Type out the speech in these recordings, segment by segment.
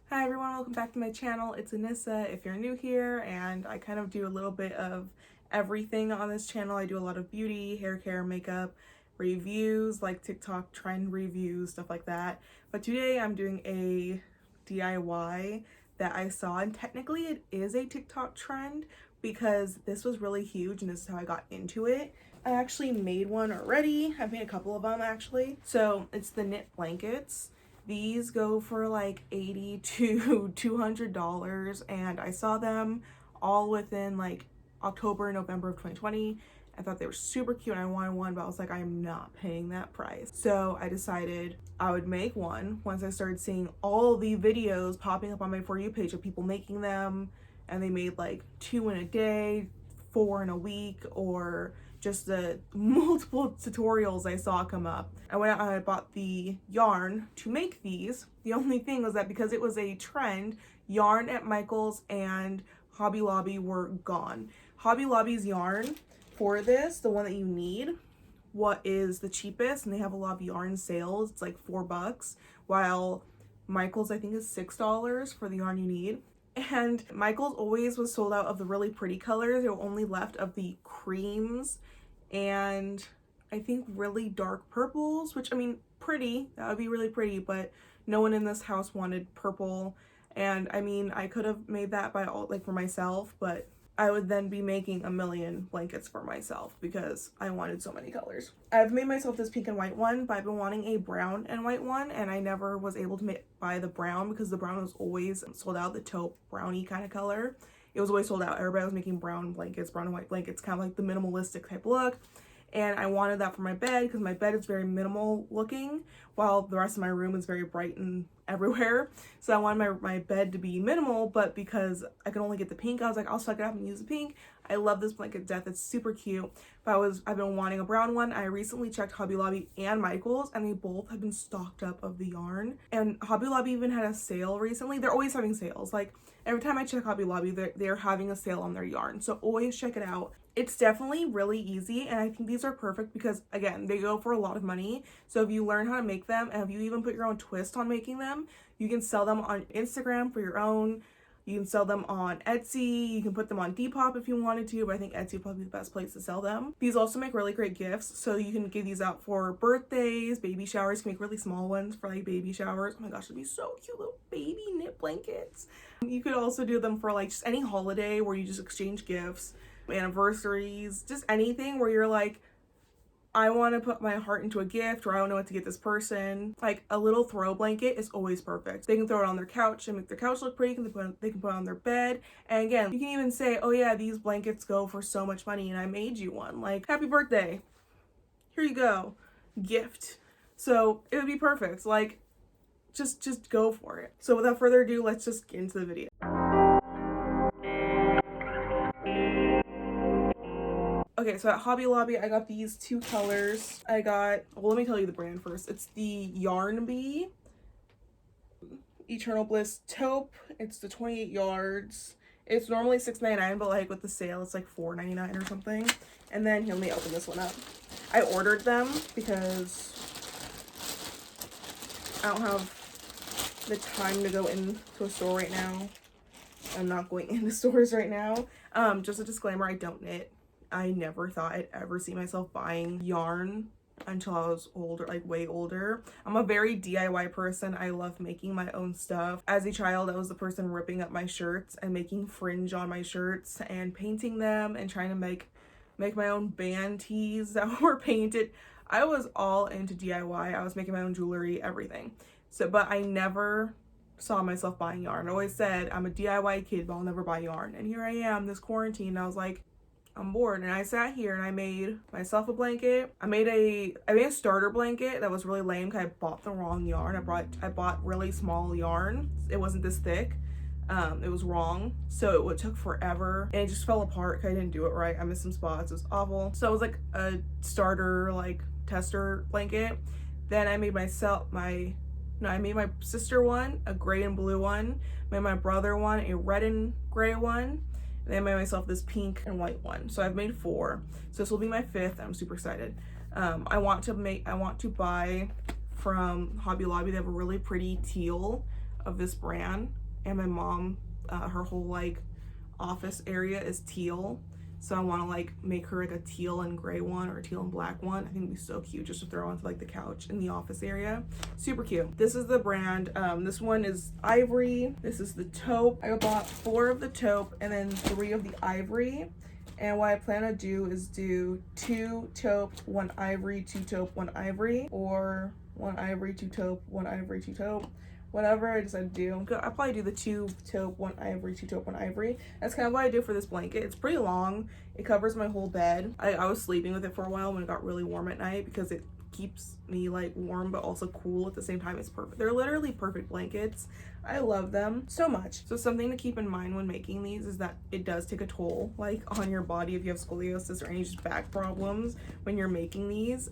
Hi everyone, welcome back to my channel. It's Annisa if you're new here, and I kind of do a little bit of everything on this channel. I do a lot of beauty, hair care, makeup, reviews, like TikTok trend reviews, stuff like that. But today I'm doing a DIY that I saw, and technically it is a TikTok trend because this was really huge and this is how I got into it. I actually made one already. I've made a couple of them actually. So it's the knit blankets. These go for like $80 to $200, and I saw them all within like October, November of 2020. I thought they were super cute and I wanted one, but I was like, I am not paying that price. So I decided I would make one once I started seeing all the videos popping up on my For You page of people making them, and they made like 2 in a day, 4 in a week, or just the multiple tutorials I saw come up. I went out and I bought the yarn to make these. The only thing was that because it was a trend, yarn at Michael's and Hobby Lobby were gone. Hobby Lobby's yarn for this, the one that you need, what is the cheapest, and they have a lot of yarn sales. It's like $4, while Michael's I think is $6 for the yarn you need. And Michael's always was sold out of the really pretty colors. They were only left of the creams and I think really dark purples, which I mean, pretty, that would be really pretty, but no one in this house wanted purple. And I mean, I could have made that by all, like for myself, but I would then be making a million blankets for myself because I wanted so many colors. I've made myself this pink and white one, but I've been wanting a brown and white one, and I never was able to buy the brown because the brown was always sold out, the taupe brownie kind of color. It was always sold out. Everybody was making brown blankets, brown and white blankets, kind of like the minimalistic type look. And I wanted that for my bed because my bed is very minimal looking while the rest of my room is very bright and everywhere. So I wanted my bed to be minimal, but because I could only get the pink, I was like, I'll suck it up and use the pink. I love this blanket to death. It's super cute. But I've been wanting a brown one. I recently checked Hobby Lobby and Michael's, and they both have been stocked up of the yarn. And Hobby Lobby even had a sale recently. They're always having sales. Like every time I check Hobby Lobby, they're having a sale on their yarn. So always check it out. It's definitely really easy, and I think these are perfect because, again, they go for a lot of money. So if you learn how to make them, and if you even put your own twist on making them, you can sell them on Instagram for your own. You can sell them on Etsy. You can put them on Depop if you wanted to, but I think Etsy would probably be the best place to sell them. These also make really great gifts, so you can give these out for birthdays, baby showers. You can make really small ones for like baby showers. Oh my gosh, it'd be so cute, little baby knit blankets. You could also do them for like just any holiday where you just exchange gifts, anniversaries, just anything where you're like, I want to put my heart into a gift, or I don't know what to get this person. Like a little throw blanket is always perfect. They can throw it on their couch and make their couch look pretty. They can put it on their bed. And again, you can even say, oh yeah, these blankets go for so much money and I made you one. Like, happy birthday. Here you go. Gift. So it would be perfect. Like, just go for it. So without further ado, let's just get into the video. Okay, so at Hobby Lobby, I got these 2 colors. Well, let me tell you the brand first. It's the Yarn Bee Eternal Bliss Taupe. It's the 28 yards. It's normally $6.99, but like with the sale, it's like $4.99 or something. And then here, let me open this one up. I ordered them because I don't have the time to go into a store right now. I'm not going into stores right now. Just a disclaimer, I don't knit. I never thought I'd ever see myself buying yarn until I was older, like way older. I'm a very DIY person. I love making my own stuff. As a child, I was the person ripping up my shirts and making fringe on my shirts and painting them and trying to make my own band tees that were painted. I was all into DIY. I was making my own jewelry, everything. So, but I never saw myself buying yarn. I always said, I'm a DIY kid, but I'll never buy yarn. And here I am, this quarantine, and I was like, I'm bored. And I sat here and I made myself a blanket. I made a starter blanket that was really lame because I bought the wrong yarn. I bought really small yarn. It wasn't this thick. It was wrong, so it took forever and it just fell apart because I didn't do it right. I missed some spots. It was awful. So it was like a starter, like tester blanket. Then I made my sister one, a gray and blue one. Made my brother one, a red and gray one. And then I made myself this pink and white one. So I've made 4. So this will be my 5th. I'm super excited. I want to buy from Hobby Lobby. They have a really pretty teal of this brand, and my mom, her whole like office area is teal. So I want to like make her like a teal and gray one or a teal and black one. I think it'd be so cute just to throw onto like the couch in the office area. Super cute. This is the brand. This one is ivory. This is the taupe. I bought 4 of the taupe and then 3 of the ivory. And what I plan to do is do 2 taupe, 1 ivory, 2 taupe, 1 ivory, or 1 ivory, 2 taupe, 1 ivory, 2 taupe. Whatever I decide to do. I'll probably do the 2 taupe, 1 ivory, 2 taupe, 1 ivory. That's kind of what I do for this blanket. It's pretty long. It covers my whole bed. I was sleeping with it for a while when it got really warm at night because it keeps me like warm but also cool at the same time. It's perfect. They're literally perfect blankets. I love them so much. So something to keep in mind when making these is that it does take a toll like on your body if you have scoliosis or any just back problems when you're making these.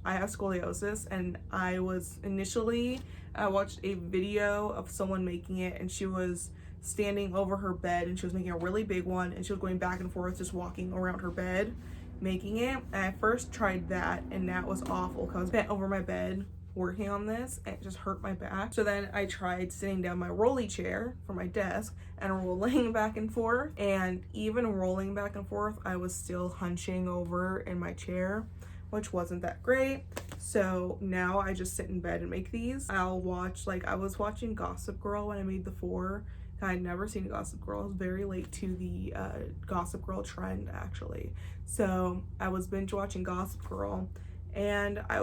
I have scoliosis, and I was initially, I watched a video of someone making it, and she was standing over her bed and she was making a really big one, and she was going back and forth just walking around her bed making it. And I first tried that, and that was awful because I was bent over my bed working on this and it just hurt my back. So then I tried sitting down my rolly chair for my desk and rolling back and forth, and even rolling back and forth I was still hunching over in my chair, which wasn't that great. So now I just sit in bed and make these. I'll watch, like I was watching Gossip Girl when I made the 4. I'd never seen Gossip Girl. I was very late to the Gossip Girl trend actually. So I was binge watching Gossip Girl, and I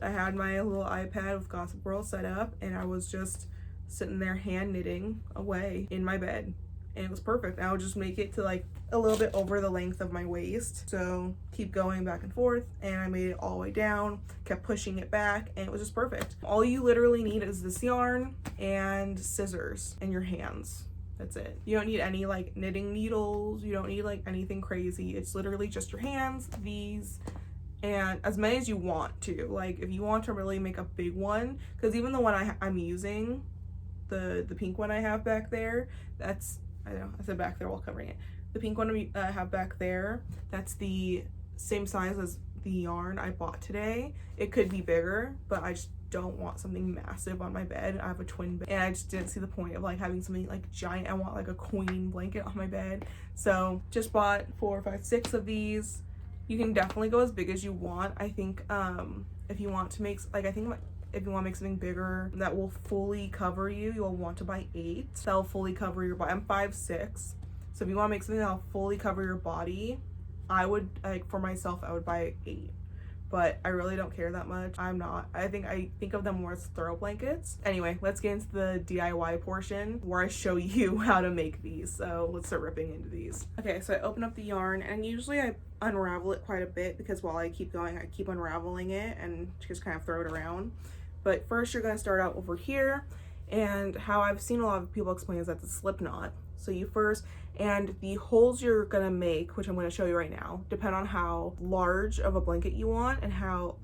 had my little iPad with Gossip Girl set up, and I was just sitting there hand knitting away in my bed. And it was perfect. I would just make it to like a little bit over the length of my waist. So keep going back and forth, and I made it all the way down, kept pushing it back, and it was just perfect. All you literally need is this yarn and scissors and your hands. That's it. You don't need any like knitting needles. You don't need like anything crazy. It's literally just your hands, these, and as many as you want to. Like if you want to really make a big one, because even the one I'm using, the pink one I have back there, that's, I know I said back there while covering it. The pink one I have back there, that's the same size as the yarn I bought today. It could be bigger, but I just don't want something massive on my bed. I have a twin bed, and I just didn't see the point of like having something like giant. I want like a queen blanket on my bed. So just bought 4, 5, 6 of these. You can definitely go as big as you want. I think if you want to make, like I think if you want to make something bigger that will fully cover you, you'll want to buy 8. That'll fully cover your body. I'm 5'6", so if you want to make something that'll fully cover your body, I would, like for myself, I would buy 8. But I really don't care that much. I think of them more as throw blankets. Anyway, let's get into the DIY portion where I show you how to make these. So let's start ripping into these. Okay, so I open up the yarn, and usually I unravel it quite a bit because while I keep going, I keep unraveling it and just kind of throw it around. But first you're gonna start out over here, and how I've seen a lot of people explain is that the slip knot. So you first, and the holes you're gonna make, which I'm gonna show you right now, depend on how large of a blanket you want and how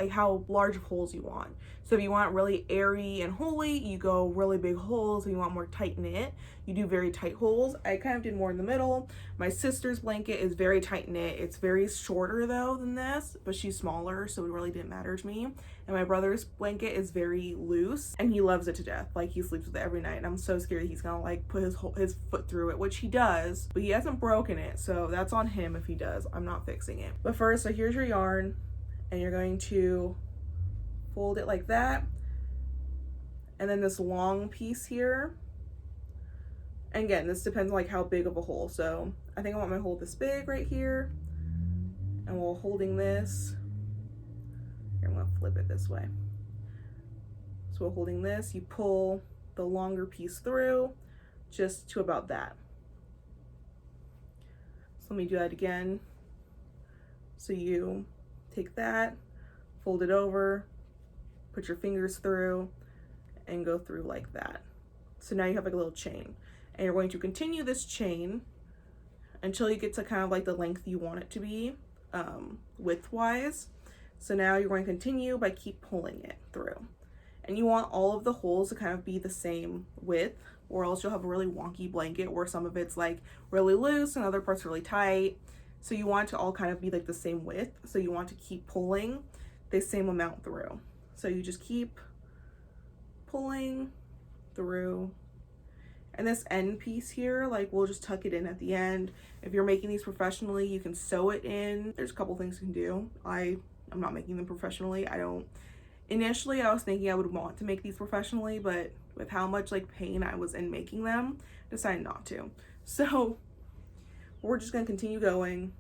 large of holes you want. So if you want really airy and holey, you go really big holes. If you want more tight knit, you do very tight holes. I kind of did more in the middle. My sister's blanket is very tight knit. It's very shorter though than this, but she's smaller, so it really didn't matter to me. And my brother's blanket is very loose, and he loves it to death. Like he sleeps with it every night, and I'm so scared he's gonna like put his foot through it, which he does, but he hasn't broken it, so that's on him if he does. I'm not fixing it. But first, so here's your yarn, and you're going to fold it like that, and then this long piece here. And again, this depends on like how big of a hole. So I think I want my hole this big right here, and while holding this, here, I'm gonna flip it this way. So while holding this, you pull the longer piece through just to about that. So let me do that again. So you take that, fold it over, put your fingers through, and go through like that. So now you have like a little chain, and you're going to continue this chain until you get to kind of like the length you want it to be, width-wise. So now you're going to continue by keep pulling it through. And you want all of the holes to kind of be the same width, or else you'll have a really wonky blanket where some of it's like really loose and other parts really tight. So you want it to all kind of be like the same width. So you want to keep pulling the same amount through. So you just keep pulling through. And this end piece here, like, we'll just tuck it in at the end. If you're making these professionally, you can sew it in. There's a couple things you can do. I'm not making them professionally. Initially I was thinking I would want to make these professionally, but with how much like pain I was in making them, decided not to. So we're just gonna continue going.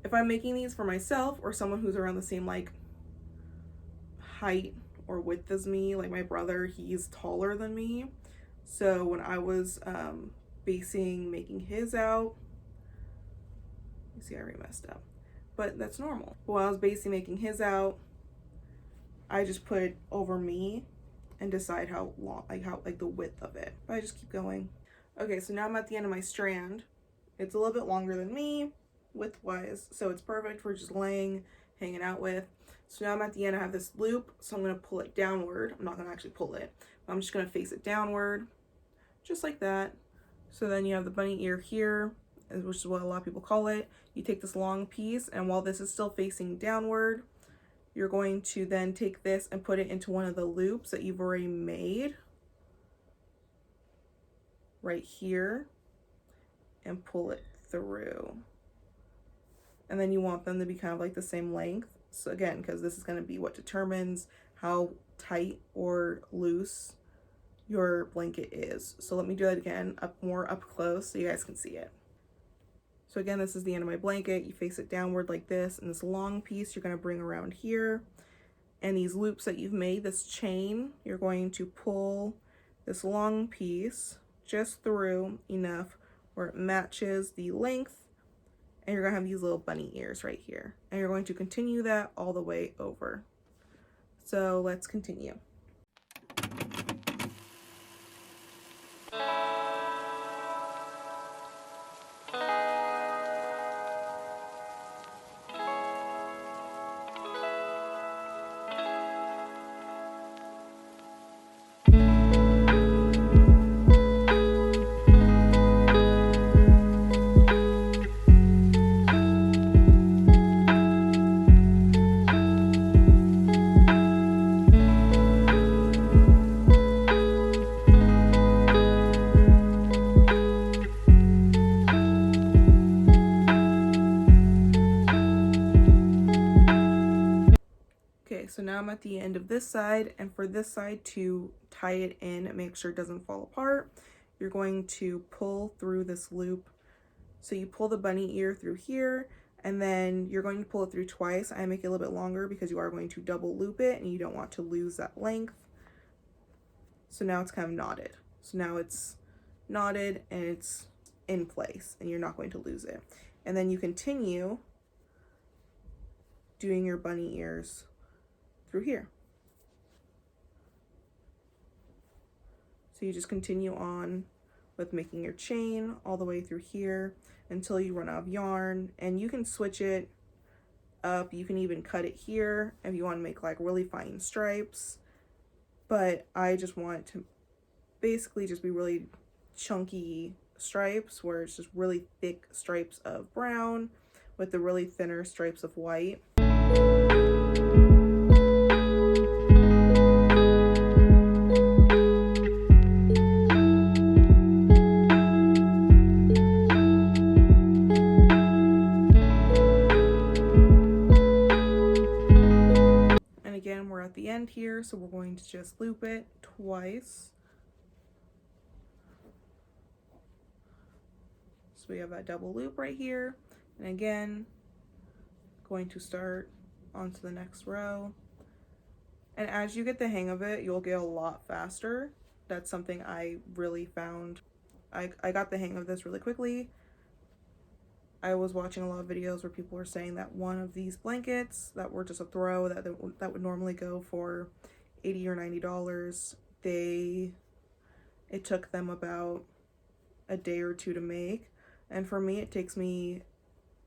If I'm making these for myself or someone who's around the same like height or width as me, like my brother, he's taller than me. So when I was making his out, you see I already messed up, but that's normal. While I was making his out, I just put it over me and decide how long, like the width of it. But I just keep going. Okay, so now I'm at the end of my strand. It's a little bit longer than me, width-wise, so it's perfect for just hanging out with. So now I'm at the end, I have this loop, so I'm gonna pull it downward. I'm not gonna actually pull it, but I'm just gonna face it downward, just like that. So then you have the bunny ear here, which is what a lot of people call it. You take this long piece, and while this is still facing downward, you're going to then take this and put it into one of the loops that you've already made right here and pull it through. And then you want them to be kind of like the same length. So again, because this is going to be what determines how tight or loose your blanket is. So let me do that again, more up close so you guys can see it. So again, this is the end of my blanket. You face it downward like this, and this long piece you're going to bring around here. And these loops that you've made, this chain, you're going to pull this long piece just through enough where it matches the length, and you're going to have these little bunny ears right here. And you're going to continue that all the way over. So let's continue. So now I'm at the end of this side, and for this side to tie it in and make sure it doesn't fall apart, you're going to pull through this loop. So you pull the bunny ear through here, and then you're going to pull it through twice. I make it a little bit longer because you are going to double loop it and you don't want to lose that length. So now it's kind of knotted. So now it's knotted and it's in place and you're not going to lose it. And then you continue doing your bunny ears through here. So you just continue on with making your chain all the way through here until you run out of yarn, and you can switch it up. You can even cut it here if you want to make like really fine stripes, but I just want it to basically just be really chunky stripes where it's just really thick stripes of brown with the really thinner stripes of white. We're at the end here, so we're going to just loop it twice. So we have that double loop right here, and again, going to start onto the next row. And as you get the hang of it, you'll get a lot faster. That's something I really found. I got the hang of this really quickly. I was watching a lot of videos where people were saying that one of these blankets that were just a throw that would normally go for $80 or $90, it took them about a day or two to make. And for me, it takes me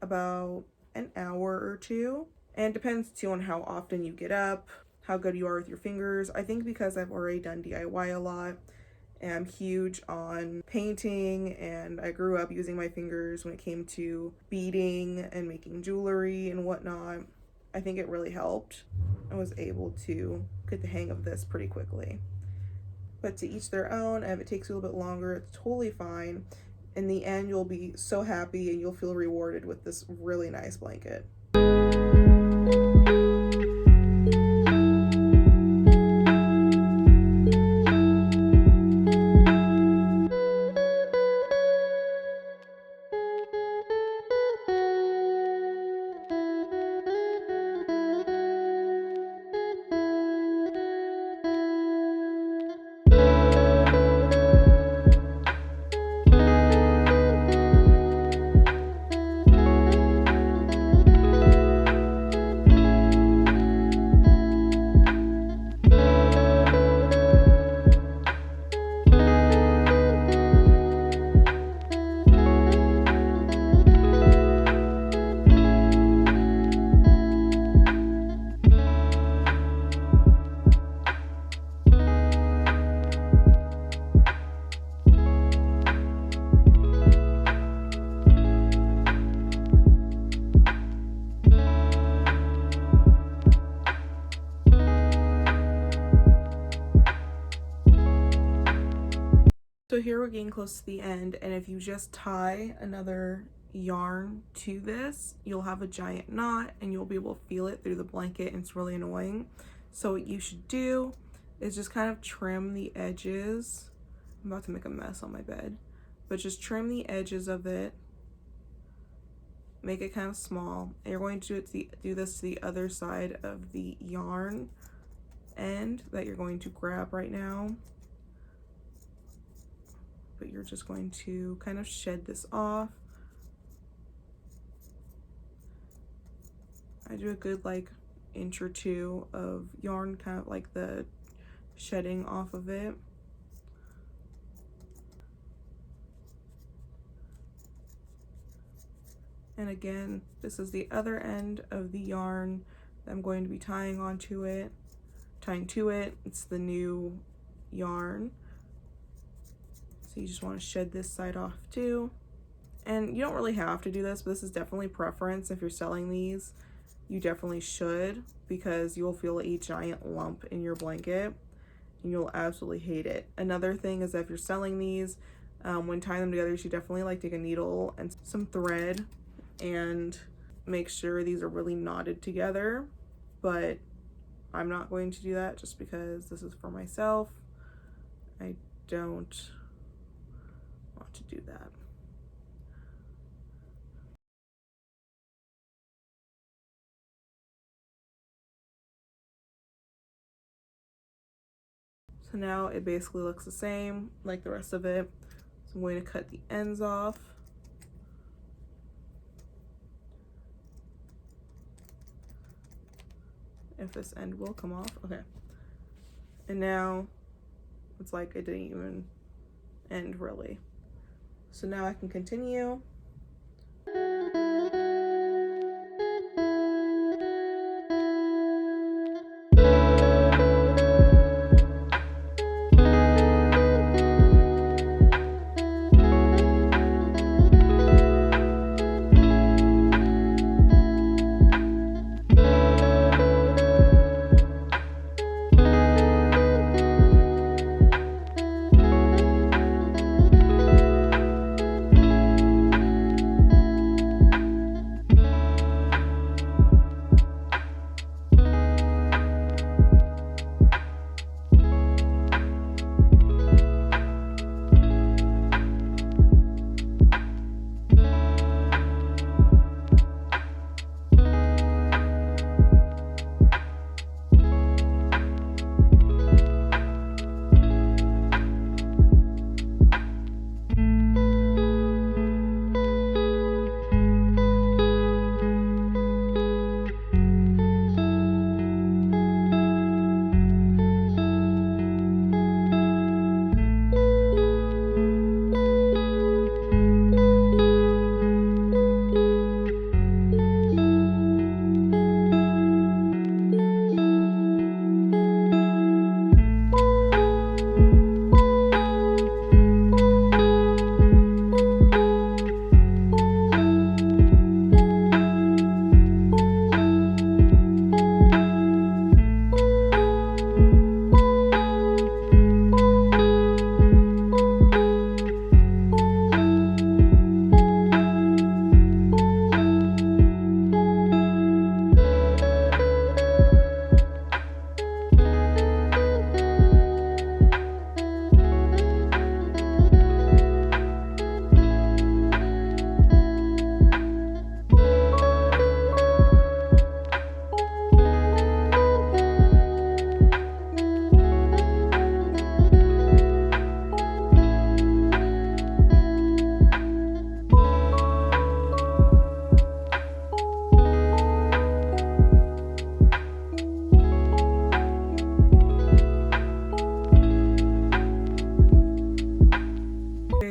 about an hour or two. And it depends too on how often you get up, how good you are with your fingers. I think because I've already done DIY a lot, and I'm huge on painting, and I grew up using my fingers when it came to beading and making jewelry and whatnot, I think it really helped. I was able to get the hang of this pretty quickly. but to each their own. And if it takes you a little bit longer, it's totally fine. In the end, you'll be so happy and you'll feel rewarded with this really nice blanket. So here we're getting close to the end, and if you just tie another yarn to this, you'll have a giant knot and you'll be able to feel it through the blanket, and it's really annoying. So what you should do is just kind of trim the edges. I'm about to make a mess on my bed, but just trim the edges of it, make it kind of small, and you're going to do this to the other side of the yarn end that you're going to grab right now. But you're just going to kind of shed this off. I do a good like inch or two of yarn, kind of like the shedding off of it. And again, this is the other end of the yarn that I'm going to be tying to it. It's the new yarn. So you just want to shed this side off too. And you don't really have to do this, but this is definitely preference. If you're selling these, you definitely should, because you'll feel a giant lump in your blanket and you'll absolutely hate it. Another thing is that if you're selling these, when tying them together, you should definitely like take a needle and some thread and make sure these are really knotted together. But I'm not going to do that just because this is for myself. I don't want to do that. So now it basically looks the same like the rest of it. So I'm going to cut the ends off. If this end will come off, okay. And now it's like it didn't even end really. So now I can continue.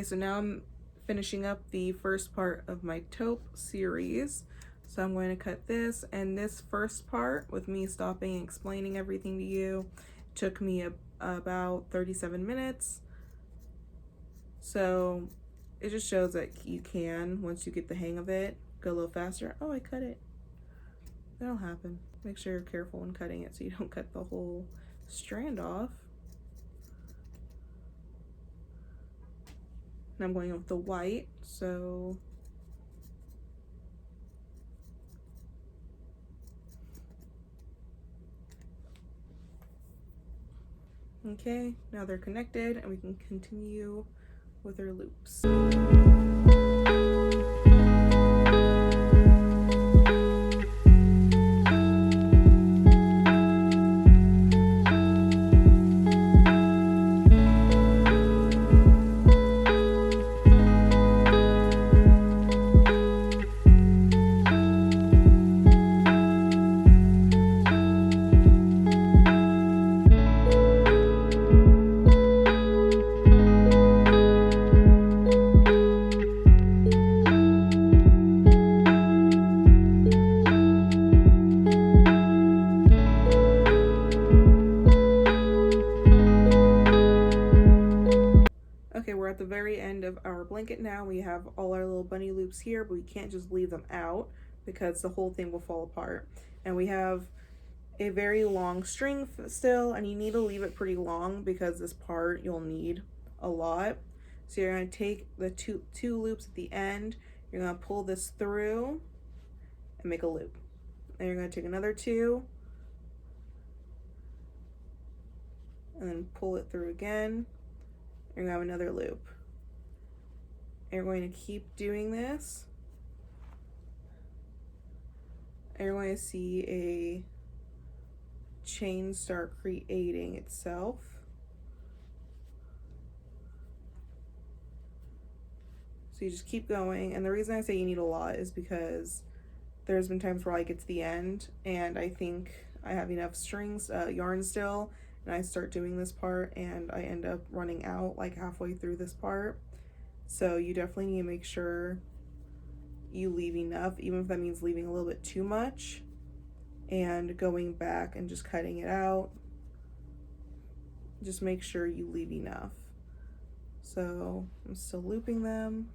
Okay, so now I'm finishing up the first part of my taupe series. So I'm going to cut this, and this first part with me stopping and explaining everything to you took me about 37 minutes. So it just shows that you can, once you get the hang of it, go a little faster. Oh, I cut it. That'll happen. Make sure you're careful when cutting it so you don't cut the whole strand off. And I'm going with the white, so okay, now they're connected and we can continue with our loops. Okay, we're at the very end of our blanket now. We have all our little bunny loops here, but we can't just leave them out because the whole thing will fall apart. And we have a very long string still, and you need to leave it pretty long because this part you'll need a lot. So you're going to take the two loops at the end, you're going to pull this through and make a loop. And you're going to take another two and then pull it through again. You're going to have another loop. And you're going to keep doing this. And you're going to see a chain start creating itself. So you just keep going. And the reason I say you need a lot is because there's been times where I get to the end and I think I have enough strings, yarn still, and I start doing this part and I end up running out like halfway through this part. So you definitely need to make sure you leave enough, even if that means leaving a little bit too much and going back and just cutting it out. Just make sure you leave enough. So I'm still looping them.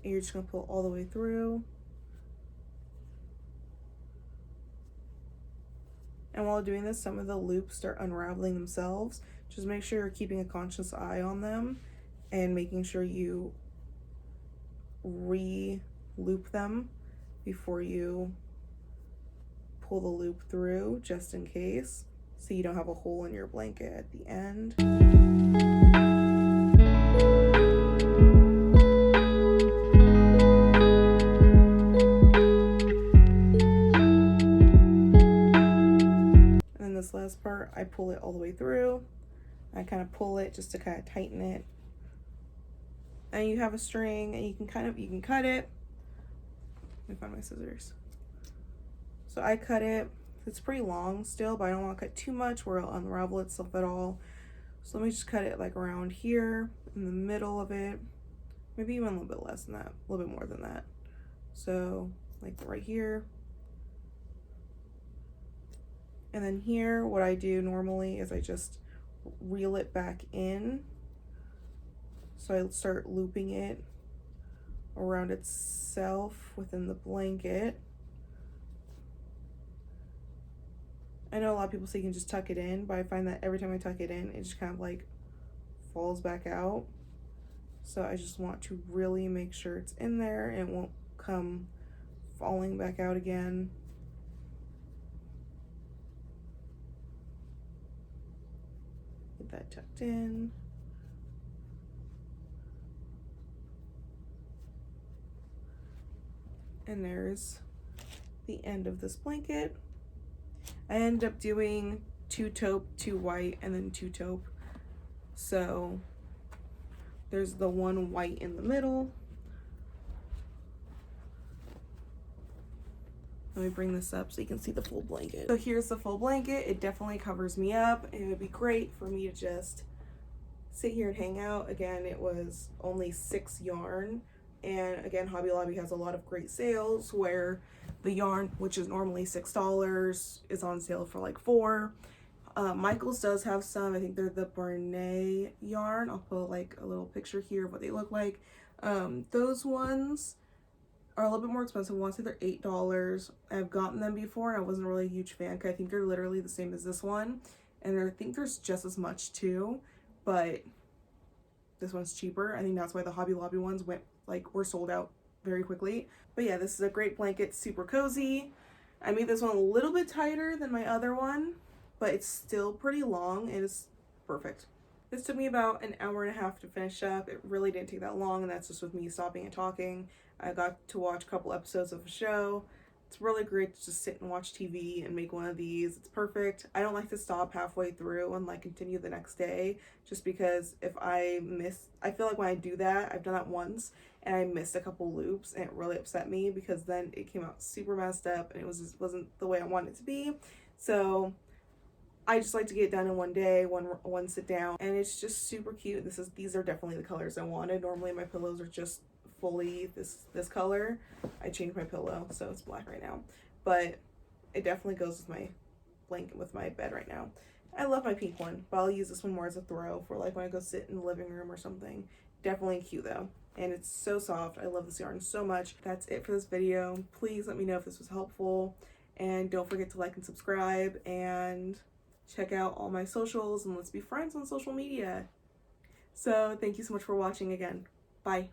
And you're just gonna pull all the way through. And while doing this, some of the loops start unraveling themselves. Just make sure you're keeping a conscious eye on them and making sure you re-loop them before you pull the loop through, just in case, so you don't have a hole in your blanket at the end. This last part, I pull it all the way through. I kind of pull it just to kind of tighten it. And you have a string, and you can cut it. Let me find my scissors. So I cut it. It's pretty long still, but I don't want to cut too much where it'll unravel itself at all. So let me just cut it like around here in the middle of it. Maybe even a little bit less than that, a little bit more than that. So like right here. And then here, what I do normally is I just reel it back in. So I start looping it around itself within the blanket. I know a lot of people say you can just tuck it in, but I find that every time I tuck it in, it just kind of like falls back out. So I just want to really make sure it's in there and it won't come falling back out again. Get that tucked in. And there's the end of this blanket. I ended up doing 2 taupe, 2 white, and then 2 taupe. So there's the 1 white in the middle. Let me bring this up so you can see the full blanket. So here's the full blanket. It definitely covers me up, and it would be great for me to just sit here and hang out. Again, it was only 6 yarn, and again, Hobby Lobby has a lot of great sales where the yarn, which is normally $6, is on sale for like $4. Michael's does have some. I think they're the Barney yarn. I'll put like a little picture here of what they look like. Those ones are a little bit more expensive. I want to say they're $8. I've gotten them before and I wasn't really a huge fan because I think they're literally the same as this one, and I think there's just as much too, but this one's cheaper. I think that's why the Hobby Lobby ones were sold out very quickly. But yeah, this is a great blanket, super cozy. I made this one a little bit tighter than my other one, but it's still pretty long and it's perfect. This took me about an hour and a half to finish up. It really didn't take that long, and that's just with me stopping and talking. I got to watch a couple episodes of a show. It's really great to just sit and watch TV and make one of these. It's perfect. I don't like to stop halfway through and like continue the next day, just because if I feel like when I do that, I've done that once and I missed a couple loops and it really upset me because then it came out super messed up and it wasn't the way I wanted it to be. So I just like to get it done in one day, one sit down, and it's just super cute. These are definitely the colors I wanted. Normally my pillows are just fully this color. I changed my pillow, so it's black right now, but it definitely goes with my blanket, with my bed right now. I love my pink one, but I'll use this one more as a throw for like when I go sit in the living room or something. Definitely cute though, and it's so soft. I love this yarn so much. That's it for this video. Please let me know if this was helpful, and don't forget to like and subscribe, and check out all my socials, and let's be friends on social media. So thank you so much for watching again. Bye.